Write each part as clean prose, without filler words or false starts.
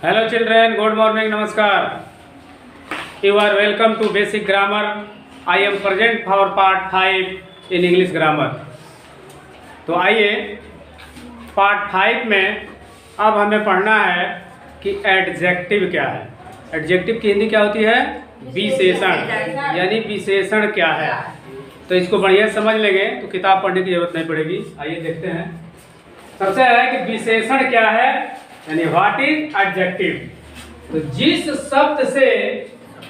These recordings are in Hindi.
Hello children, good morning, namaskar. You are welcome to basic grammar. I am present for part 5 in English grammar. तो आइए पार्ट 5 में अब हमें पढ़ना है कि एडजेक्टिव क्या है। एडजेक्टिव की हिंदी क्या होती है? विशेषण, यानी विशेषण क्या है। तो इसको बढ़िया समझ लेंगे तो किताब पढ़ने की जरूरत नहीं पड़ेगी। आइए देखते हैं। सबसे है कि विशेषण क्या है, यानी व्हाट इज एडजेक्टिव। तो जिस शब्द से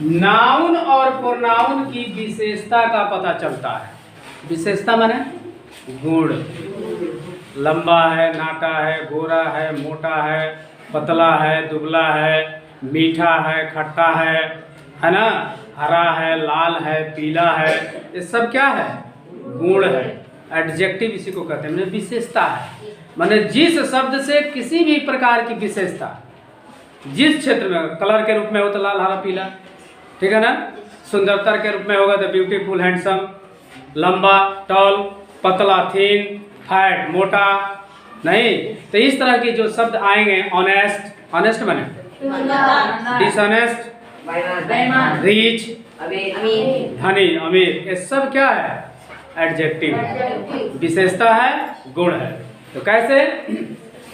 नाउन और प्रोनाउन की विशेषता का पता चलता है। विशेषता माने गुण, लंबा है, नाटा है, गोरा है, मोटा है, पतला है, दुबला है, मीठा है, खट्टा है ना, हरा है, लाल है, पीला है, ये सब क्या है? गुण है। एडजेक्टिव इसी को कहते हैं, मतलब विशेषता है। माने जिस शब्द से किसी भी प्रकार की विशेषता जिस क्षेत्र में, कलर के रूप में हो तो लाल, हरा, पीला, ठीक है ना। सुंदरता के रूप में होगा तो ब्यूटीफुल, हैंडसम, लंबा, टॉल, पतला, थीन, फैट, मोटा, नहीं। तो इस तरह के जो शब्द आएंगे, ऑनेस्ट, ऑनेस्ट माने डिसऑनेस्ट, रिच, धनी, अमीर, ये सब क्या है? एडजेक्टिव, विशेषता है, गुण है। तो कैसे?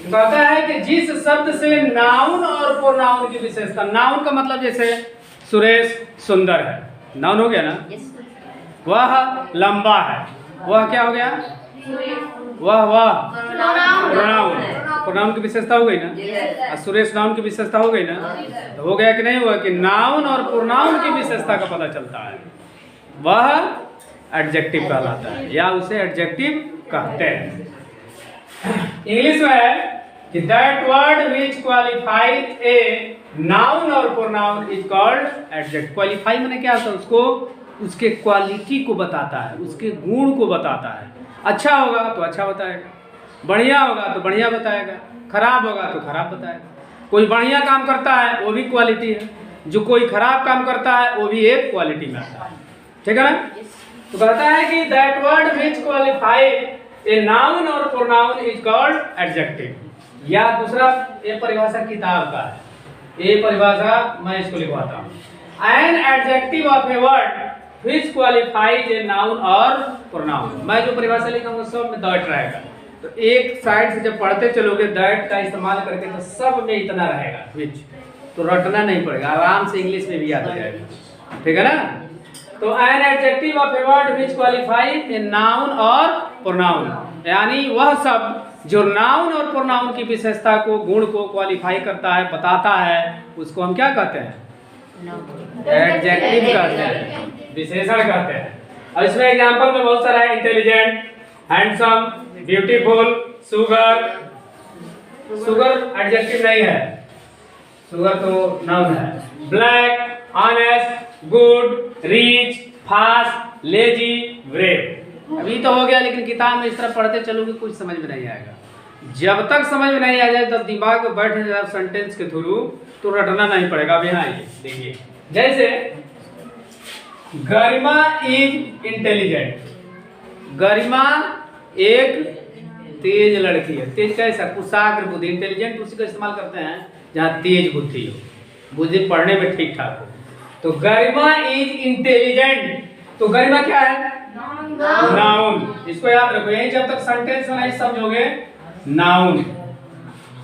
कहता है कि जिस शब्द से नाउन और प्रोनाउन की विशेषता। नाउन का मतलब जैसे सुरेश सुंदर है, नाउन हो गया ना। वह लंबा है, वह क्या हो गया? वह प्रोनाउन, प्रोनाउन की विशेषता हो गई ना। और सुरेश नाउन की विशेषता हो गई ना। तो हो गया कि नहीं हुआ कि नाउन और प्रोनाउन की विशेषता का पता चलता है, वह एडजेक्टिव कहलाता है, या उसे एडजेक्टिव कहते हैं। इंग्लिश में है कि that word which qualifies a noun और pronoun is called adjective. Qualify माने क्या होता है? उसको, उसके क्वालिटी को बताता है, उसके गुण को बताता है। अच्छा होगा तो अच्छा बताएगा, बढ़िया होगा तो बढ़िया बताएगा, खराब होगा तो खराब बताएगा। कोई बढ़िया काम करता है वो भी क्वालिटी है, जो कोई खराब काम करता है वो भी एक क्वालिटी में आता है, ठीक है ना। तो कहता है कि that word which qualifies a noun और प्रोनाउन इज कॉल्ड एडजेक्टिव। या दूसरा, ये परिभाषा किताब का है, ये परिभाषा मैं इसको लिखवाता हूँ। An adjective of a word which qualifies a noun और प्रोनाउन। मैं जो परिभाषा लिखूंगा सब में दैट रहेगा। तो एक साइड से जब पढ़ते चलोगे दैट का इस्तेमाल करके तो सब में इतना रहेगा व्हिच, तो रटना नहीं पड़ेगा, आराम से इंग्लिश में भी याद हो जाएगा, ठीक है ना। तो an adjective of a word which qualifies a noun और प्रोनाउन, यानी वह शब्द जो नाउन और प्रोनाउन की विशेषता को, गुण को क्वालिफाई करता है, बताता है, उसको हम क्या कहते हैं? एडजेक्टिव कहते हैं, विशेषण कहते हैं। और इसमें एग्जांपल में बहुत सारा है, intelligent, handsome, beautiful, sugar. Sugar adjective नहीं है, सुगर तो नाउन है। Black, honest, good, rich, fast, lazy, brave. अभी तो हो गया, लेकिन किताब में इस तरह पढ़ते चलोगे कुछ समझ में नहीं आएगा। जब तक समझ में नहीं आ जाए तब दिमाग में बैठ जाए सेंटेंस के थ्रू, तो रटना नहीं पड़ेगा। अब यहाँ आइए देखिए, जैसे गरिमा इज इंटेलिजेंट। गरिमा एक तेज लड़की है। तेज कैसा? कुशाग्र बुद्धि। इंटेलिजेंट उसी का इस्तेमाल करते हैं जहाँ तेज बुद्धि हो, बुद्धि पढ़ने में ठीक ठाक हो। तो गरिमा इज इंटेलिजेंट, तो गरिमा क्या है? नाउन। इसको याद रखो, यही जब तक सेंटेंस में नहीं समझोगे, नाउन।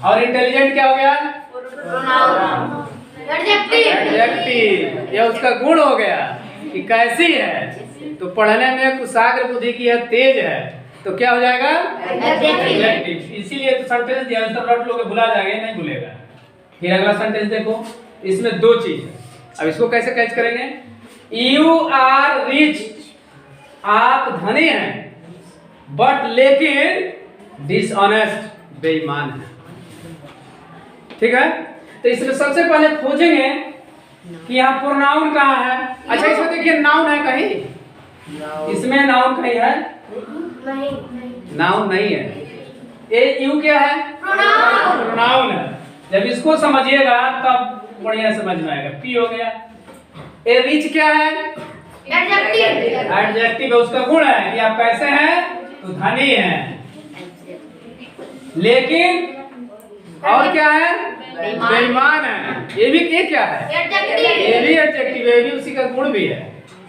और इंटेलिजेंट क्या हो गया? एडजेक्टिव। यह उसका गुण हो गया कि कैसी है। तो पढ़ने में कुशाग्र बुद्धि की है, तेज है, तो क्या हो जाएगा? एडजेक्टिव। इसीलिए तो सेंटेंस दिया, सब रट लोगे, भुला जाएंगे, नहीं भूलेगा। फिर अगला सेंटेंस देखो, इसमें दो चीज है। अब इसको कैसे कैच करेंगे? यू आर रिच, आप धनी हैं, बट लेकिन डिसऑनेस्ट, बेईमान है, ठीक है। तो इसमें सबसे पहले खोजेंगे कि यहाँ प्रोनाउन कहाँ है। अच्छा, इसमें देखिए नाउन है कहीं? इसमें नाउन कहीं है? नाउन नहीं है। ए यू क्या है? प्रोनाउन है। जब इसको समझिएगा तब बढ़िया समझ में आएगा। पी हो गया। ए रिच क्या है? एडजेक्टिव। एडजेक्टिव, उसका गुण है कि आप कैसे हैं? तो धनी हैं। लेकिन और क्या है? बेईमान है। ये भी ये क्या है? ये भी एडजेक्टिव, ये भी उसी का गुण भी है,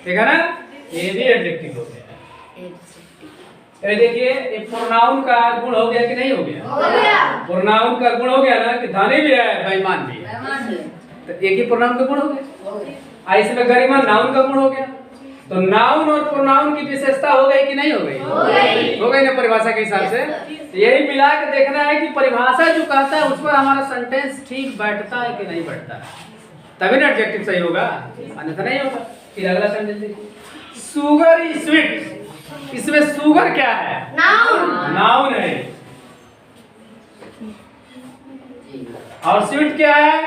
ठीक है ना? ये भी एडजेक्टिव हो गया। ये देखिए, ये प्रोनाउन का गुण हो गया कि नहीं हो गया? हो गया। प्रोनाउन का गुण हो गया ना कि धनी भी है, बेईमान भी है। तो एक ही प्रोनाउन का गुण हो गया। इसमें गरिमा नाउन का गुण हो गया। तो नाउन और प्रोनाउन की विशेषता हो गई कि नहीं हो गई? हो गई ना परिभाषा के हिसाब से। यही मिला के देखना है कि परिभाषा जो कहता है उस पर हमारा सेंटेंस ठीक बैठता है कि नहीं बैठता है, तभी ना एडजेक्टिव सही होगा, अन्यथा नहीं होगा। फिर अगला सेंटेंस देखिए, सुगर इज स्वीट। इसमें सुगर क्या है? नाउन है। और स्वीट क्या है?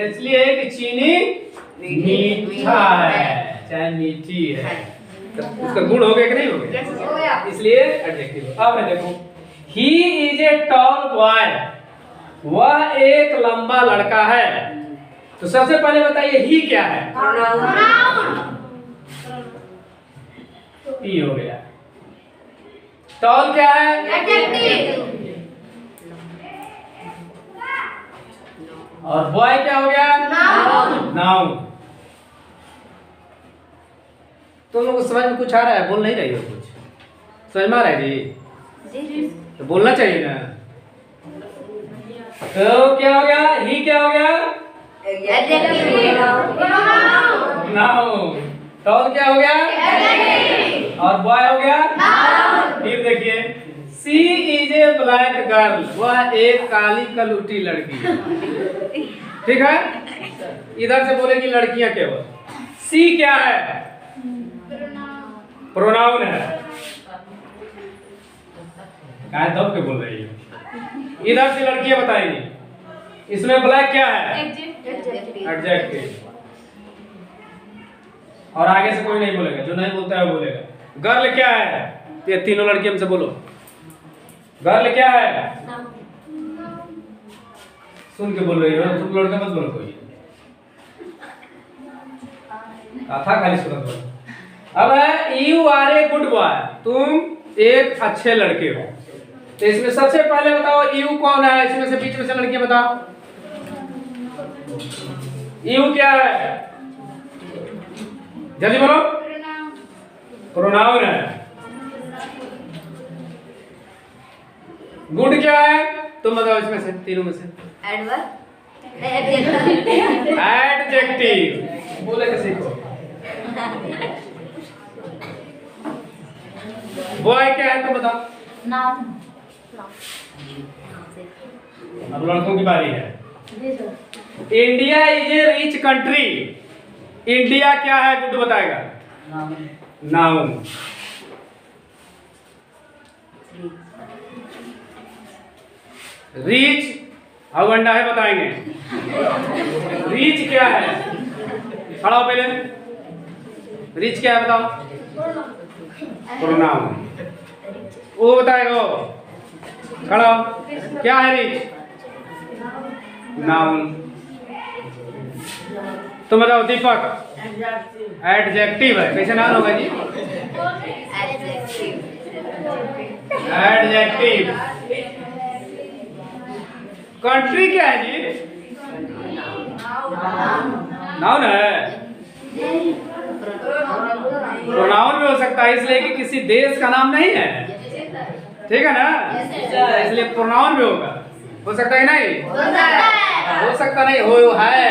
इसलिए कि चीनी मीठा है, चाहे मीठी है, तो उसका गुण हो गया कि नहीं हो गया? इसलिए एडजेक्टिव। अब है देखो, he is a tall boy. वह एक लंबा लड़का है। तो सबसे पहले बताइए ही क्या है? ही हो गया। टॉल क्या है? और बॉय क्या हो गया? नाउन। तुम लोग समझ में कुछ आ रहा है? बोल नहीं रही हो कुछ? समझ में आ रहा है जी? तो बोलना चाहिए ना। तो क्या हो गया? ही क्या हो गया? नाउन। टॉल क्या हो गया? और बॉय हो गया? फिर देखिए, सी इज ए ब्लैक गर्ल। वह एक काली कलूटी लड़की है, ठीक है? इधर से बोलेंगी लड़कियां केवल। सी क्या है? प्रोनाउन है। कहाँ दब के बोल रही है? इधर से लड़कियां बताएंगी। इसमें ब्लैक क्या है? एडजेक्टिव। और आगे से कोई नहीं बोलेगा, जो नहीं बोलता है वो बोलेगा। गर्ल क्या है? ये तीनों लड़की हमसे बोलो, गर्ल क्या है? सुन के बोल रही हो, तुम लड़का मत बोलो कोई, कथा खाली सुनत बोलो। अब है you are a good boy. तुम एक अच्छे लड़के हो। तो इसमें सबसे पहले बताओ यू कौन है? इसमें से बीच में से लड़की बताओ, यू क्या है? जल्दी बोलो। प्रोनाउन है। गुड क्या है? तुम बताओ इसमें से, तीनों में से। एडजेक्टिव। बोले के सीखो। बॉय क्या है? तुम बताओ। अब लड़कों की बारी है। India is a rich country. India क्या है? गुड बताएगा। नाउन। रिच अवंडा है, बताएंगे। रिच क्या है? खड़ा हो पहले। रिच क्या है बताओ? प्रोनाउन। वो बताएगा। खड़ा हो। क्या है रिच? नाउन। तुम बताओ दीपक। एडजेक्टिव है। कैसे नाउन होगा जी? एडजेक्टिव। कंट्री क्या है जी? नाउन है। प्रोनाउन भी हो सकता है, इसलिए कि किसी देश का नाम नहीं है, ठीक है ना? इसलिए प्रोनाउन भी होगा। हो सकता है नहीं? हो सकता नहीं, हो है।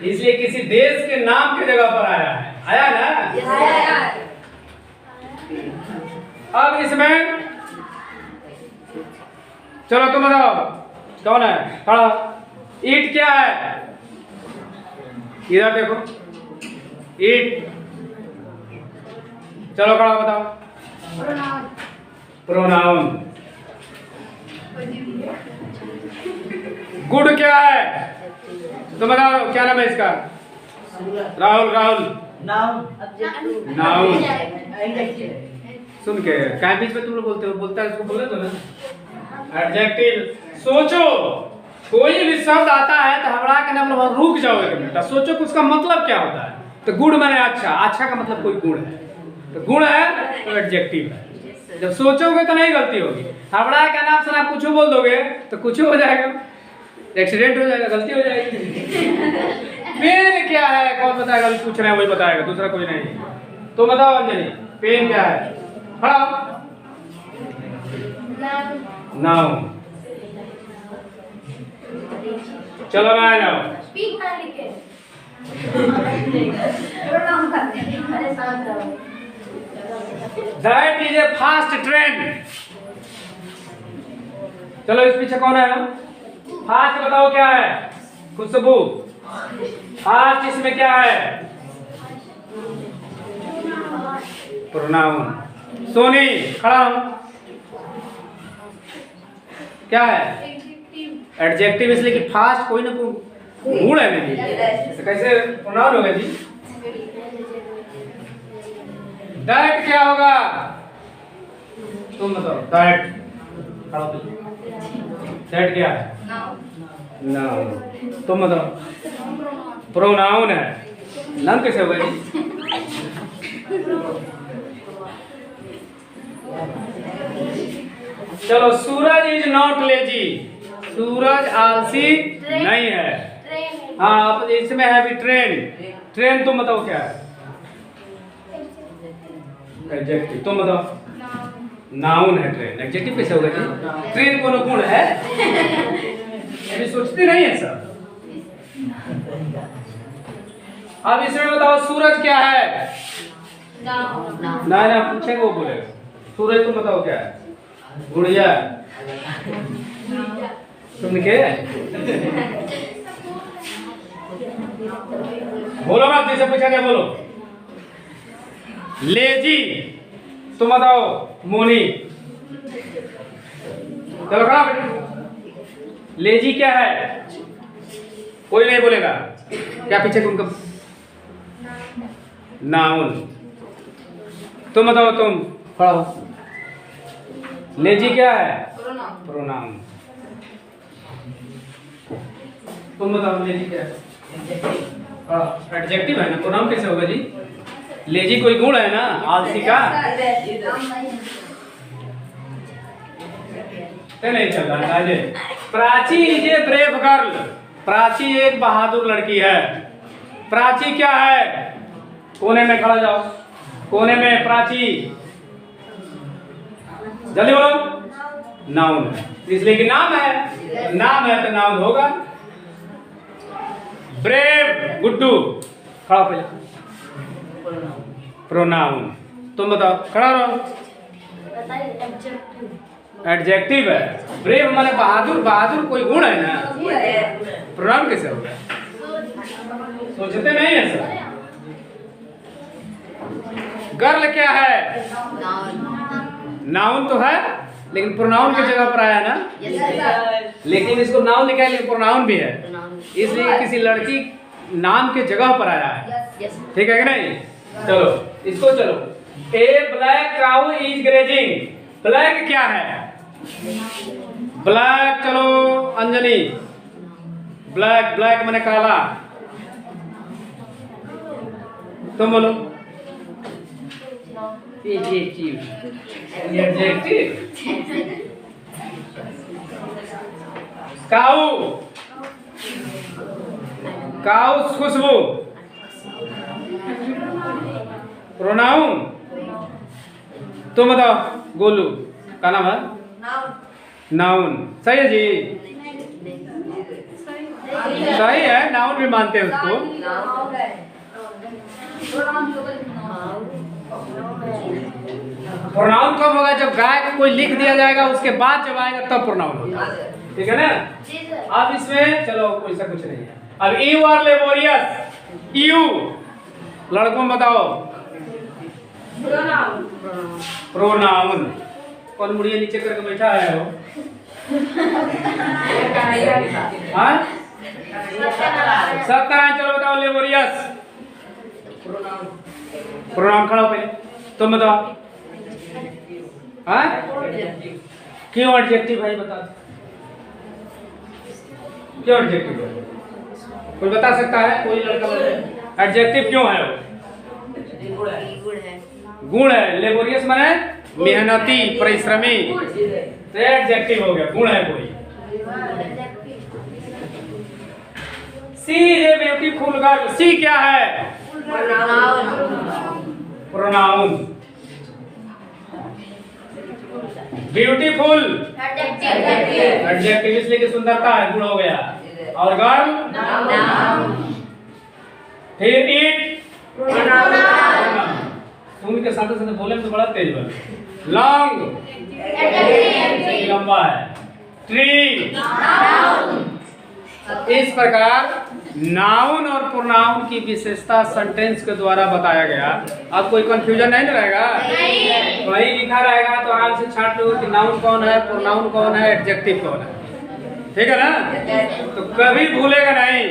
इसलिए किसी देश के नाम की जगह पर आया है। आया ना? अब इसमें चलो तुम बताओ कौन है? खड़ा। ईट क्या है? इधर देखो, ईट। चलो खड़ा बताओ। प्रोनाउन। गुड क्या है? तुम बताओ, क्या नाम है इसका? राहुल। राहुल नाउन। सुन के क्या बीच में तुम लोग बोलते हो? बोलता है उसको बोले दो ना। एडजेक्टिव। सोचो, कोई भी शब्द आता है तो हबड़ा के नाम रुक जाओ एक मिनट, सोचो कि उसका मतलब क्या होता है। तो गुड माने अच्छा, अच्छा का मतलब कोई गुण है, तो गुण है तो एडजेक्टिव है। जब सोचोगे तो नहीं गलती होगी। हबड़ा के नाम से आप कुछ बोल दोगे तो कुछ हो जाएगा, एक्सीडेंट हो जाएगा, गलती हो जाएगी। पेन क्या है कौन बताएगा? अभी पूछ रहे हैं वही बताएगा, दूसरा कोई नहीं। तो बताओ अंजलि, पेन क्या है? खड़ा। नाउन। चलो मैं आ जाओ। That is a fast train। चलो इस पीछे कौन है? फास्ट बताओ क्या है? खुशबू। फास्ट इसमें क्या है? प्रोनाउन। सोनी खड़ा हो। क्या है? एडजेक्टिव, इसलिए कि फास्ट कोई ना कोई गुण है नहीं, तो कैसे प्रोनाउन होगा जी? दैट क्या होगा? तुम बताओ। दैट दैट क्या है? नाउन। तुम बताओ। प्रोनाउन है। नाउन कैसे होगा जी? चलो, सूरज इज नॉट लेजी। सूरज आलसी नहीं है। हाँ, इसमें है भी ट्रेन। ट्रेन तुम बताओ क्या है? एडजेक्टिव। तुम बताओ। नाउन है ट्रेन। एडजेक्टिव कैसे होगा जी? ट्रेन कोनो गुण है? अभी सोचते नहीं है सर। अब इसमें बताओ सूरज क्या है? ना पूछेंगे वो बोलेगा। सूरज तुम बताओ क्या है? गुड़िया। तुम लिखे? बोलो ना, जैसे पूछा क्या बोलो। लेजी तुम बताओ। मोनी। चलो खड़ा बेटा। लेजी क्या है? कोई नहीं बोलेगा। क्या पीछे तुमको? नाउन। तुम बताओ। तुम खड़ा हो। लेजी क्या है? प्रोनाउन। तुम बताओ लेजी क्या है? एडजेक्टिव है ना। प्रोनाउन कैसे होगा जी? लेजी कोई गुण है ना, आलसी का? नहीं चल रहा है। Prachi is a brave girl. Prachi एक बहादुर लड़की है। प्राची क्या है? कोने में खड़ा जाओ। कोने में प्राची। जल्दी बोलो। नाउन है, इसलिए कि नाम है। नाम है तो नाउन होगा। ब्रेव गुड्डू। खड़ा पहले। प्रोनाउन। तुम बताओ। खड़ा रहो। एडजेक्टिव है। ब्रेव माने बहादुर। बहादुर कोई गुण है ना। प्रोनाउन कैसे होगा? सोचते नहीं है सर। गर्ल क्या है? नाउन तो है, लेकिन प्रोनाउन की जगह पर आया ना। लेकिन इसको नाउन लिखा है, लेकिन प्रोनाउन भी है, इसलिए किसी लड़की नाम के जगह पर आया है। ठीक है कि नहीं? चलो इसको चलो। A black cow is grazing. Black क्या है? ब्लैक। चलो अंजलि। ब्लैक। ब्लैक माने काला। तुम बोलो। काऊ। काऊ खुशबू। प्रोनाउन। तुम बताओ। गोलू का नाम है? नाउन। सही है जी? सही है। नाउन भी मानते हैं उसको। प्रोनाउन कब होगा? जब गाय को कोई लिख दिया जाएगा, उसके बाद जब आएगा तब प्रोनाउन होगा। ठीक है ना? अब इसमें चलो ऐसा कुछ नहीं है। अब यू आर लेबोरियस। यू लड़कों में बताओ। प्रोनाउन। कौन मुड़िया नीचे करके बैठा है वो? सत्यनारायण। चलो बताओ लेबोरियस। प्रोनाउन। खड़ा पहले। तुम बताओ। क्यों एडजेक्टिव भाई? बता। क्यों एडजेक्टिव है? कोई बता सकता है? कोई लड़का एडजेक्टिव क्यों है? वो गुण है। लेबोरियस माने मेहनती, परिश्रमी, तो एडजेक्टिव हो गया, गुण है कोई। सी इज ए ब्यूटीफुल गर्ल, सी क्या है? प्रोनाउन। ब्यूटीफुल एडजेक्टिव, इसलिए कि सुंदरता है, गुण हो गया। और गर्ल, फिर इट, तुम के साथ साथ बोले तो बड़ा तेज बोले। लॉन्ग, लंबा है। ट्री, इस प्रकार नाउन और प्रोनाउन की विशेषता सेंटेंस के द्वारा बताया गया। अब कोई कंफ्यूजन नहीं रहेगा, वही लिखा रहेगा तो आराम से छांट लो कि नाउन कौन है, प्रोनाउन कौन है, एडजेक्टिव कौन है। ठीक है ना? तो कभी भूलेगा नहीं।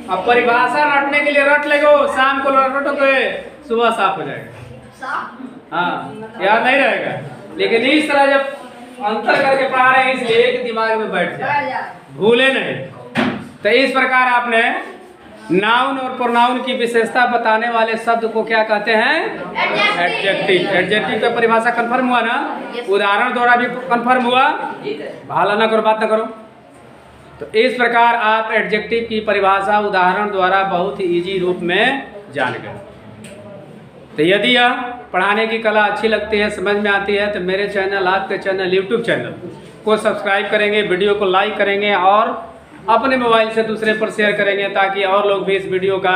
अब परिभाषा रटने के लिए रट लेगो, शाम को रटोगे, सुबह साफ हो जाएगा। हाँ, याद नहीं रहेगा। लेकिन इस तरह जब अंतर करके पढ़ा रहे हैं, इसलिए एक दिमाग में बैठ जाए, भूले नहीं। तो इस प्रकार आपने नाउन और प्रोनाउन की विशेषता बताने वाले शब्द को क्या कहते हैं? एडजेक्टिव। एडजेक्टिव का परिभाषा कंफर्म हुआ ना? उदाहरण द्वारा भी कंफर्म हुआ। भाला ना करो, बात ना करो। तो इस प्रकार आप एडजेक्टिव की परिभाषा उदाहरण द्वारा बहुत ही इजी रूप में जान गए। तो यदि यह पढ़ाने की कला अच्छी लगती है, समझ में आती है, तो मेरे चैनल, आपके चैनल, यूट्यूब चैनल को सब्सक्राइब करेंगे, वीडियो को लाइक करेंगे और अपने मोबाइल से दूसरे पर शेयर करेंगे, ताकि और लोग भी इस वीडियो का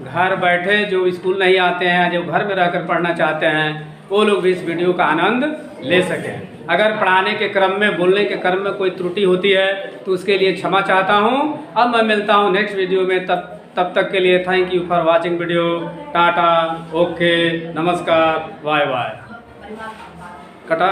घर बैठे, जो स्कूल नहीं आते हैं, जो घर में रहकर पढ़ना चाहते हैं, वो लोग भी इस वीडियो का आनंद ले सकें। अगर पढ़ाने के क्रम में, बोलने के क्रम में कोई त्रुटि होती है तो उसके लिए क्षमा चाहता हूँ। अब मैं मिलता हूँ नेक्स्ट वीडियो में। तब तक के लिए thank you for watching video. Tata, okay, नमस्कार, बाय बाय। कटा?